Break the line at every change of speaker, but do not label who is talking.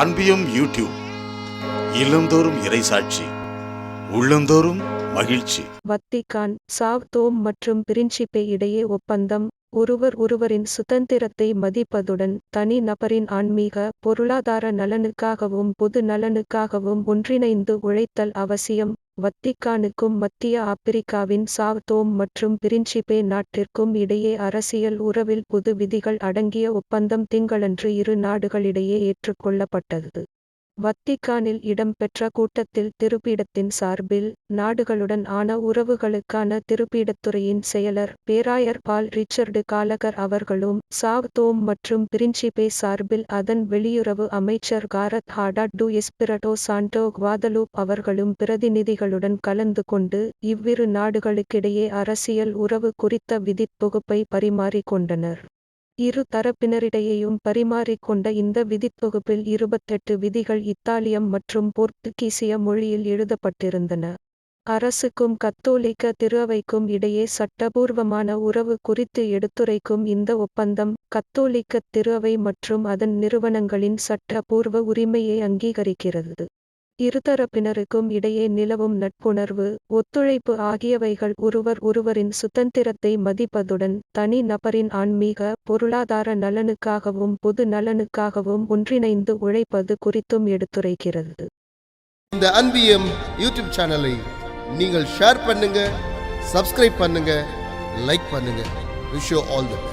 அன்பியும் YouTube இல்லந்தோறும் இறைசாட்சி உள்ளந்தோறும் மகிழ்ச்சி.
வத்திக்கான், சாவ் தோம் மற்றும் பிரின்சிபே இடையே ஒப்பந்தம். ஒருவரின் சுதந்திரத்தை மதிப்பதுடன் தனி நபரின் ஆன்மீக, பொருளாதார நலனுக்காகவும் பொது நலனுக்காகவும் ஒன்றிணைந்து உழைத்தல் அவசியம். வத்திக்கானுக்கும் மத்திய ஆப்பிரிக்காவின் சாவ் தோம் மற்றும் பிரின்சிபே நாட்டிற்கும் இடையே அரசியல் உறவில் புது விதிகள் அடங்கிய ஒப்பந்தம் திங்களன்று இரு நாடுகளிடையே ஏற்றுக்கொள்ளப்பட்டது. வத்திக்கானில் இடம்பெற்ற கூட்டத்தில் திருப்பீடத்தின் சார்பில் நாடுகளுடன் ஆன உறவுகளுக்கான திருப்பீடத்துறையின் செயலர் பேராயர் பால் ரிச்சர்டு காலகர் அவர்களும், சாவ் தோம் மற்றும் பிரின்சிபே சார்பில் அதன் வெளியுறவு அமைச்சர் காரத் ஹாடாட் டு எஸ்பிரட்டோ சாண்டோ குவாதலூப் அவர்களும் பிரதிநிதிகளுடன் கலந்து கொண்டு இவ்விரு நாடுகளுக்கிடையே அரசியல் உறவு குறித்த விதித்தொகுப்பை பரிமாறிக்கொண்டனர். இரு தரப்பினரிடையேயும் பரிமாறிக்கொண்ட இந்த விதித்தொகுப்பில் 28 விதிகள் இத்தாலியம் மற்றும் போர்த்துகீசிய மொழியில் எழுதப்பட்டிருந்தன. அரசுக்கும் கத்தோலிக்க திருஅவைக்கும் இடையே சட்டபூர்வமான உறவு குறித்து எடுத்துரைக்கும் இந்த ஒப்பந்தம், கத்தோலிக்க திருஅவை மற்றும் அதன் நிறுவனங்களின் சட்டபூர்வ உரிமையை அங்கீகரிக்கிறது. இருதரப்பினருக்கும் இடையே நிலவும் நட்புணர்வு, ஒத்துழைப்பு ஆகியவைகள் ஒருவரின் சுதந்திரத்தை மதிப்பதுடன் தனி நபரின் ஆன்மீக, பொருளாதார நலனுக்காகவும் பொது நலனுக்காகவும் ஒன்றிணைந்து உழைப்பது குறித்தும் எடுத்துரைக்கிறது.
இந்த அன்பியம் யூடியூப் சேனலை நீங்கள் ஷேர் பண்ணுங்க, சப்ஸ்கிரைப் பண்ணுங்க, லைக் பண்ணுங்க. Wish you all the best.